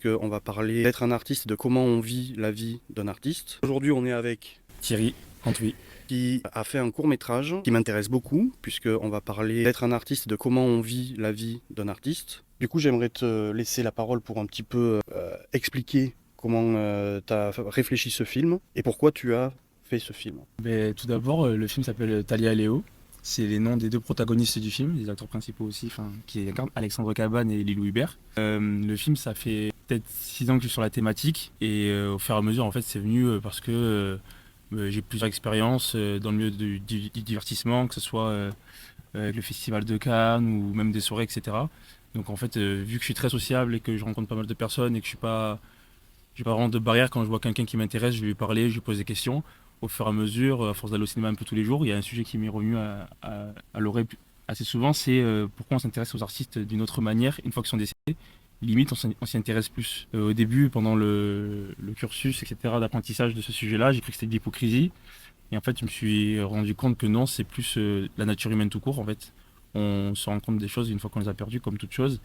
On va parler d'être un artiste, de comment on vit la vie d'un artiste. Aujourd'hui, on est avec Thierry Antwi. qui a fait un court-métrage qui m'intéresse beaucoup, puisqu'on va parler d'être un artiste, de comment on vit la vie d'un artiste. Du coup, j'aimerais te laisser la parole pour un petit peu expliquer comment tu as réfléchi ce film et pourquoi tu as fait ce film. Tout d'abord, le film s'appelle Talia et Léo. C'est les noms des deux protagonistes du film, les acteurs principaux aussi, qui incarnent Alexandre Cabane et Lilou Hubert. Le film, ça fait peut-être 6 ans que je suis sur la thématique et au fur et à mesure, en fait, c'est venu parce que j'ai plusieurs expériences dans le milieu du divertissement, que ce soit avec le Festival de Cannes ou même des soirées, etc. Donc en fait, vu que je suis très sociable et que je rencontre pas mal de personnes et que j'ai pas vraiment de barrière quand je vois quelqu'un qui m'intéresse, je vais lui parler, je lui pose des questions. Au fur et à mesure, à force d'aller au cinéma un peu tous les jours, il y a un sujet qui m'est revenu à l'oreille assez souvent, c'est pourquoi on s'intéresse aux artistes d'une autre manière une fois qu'ils sont décédés. Limite, on s'y intéresse plus. Au début, pendant le cursus, etc., d'apprentissage de ce sujet-là, j'ai cru que c'était de l'hypocrisie. Et en fait, je me suis rendu compte que non, c'est plus la nature humaine tout court, en fait. On se rend compte des choses une fois qu'on les a perdues, comme toute chose.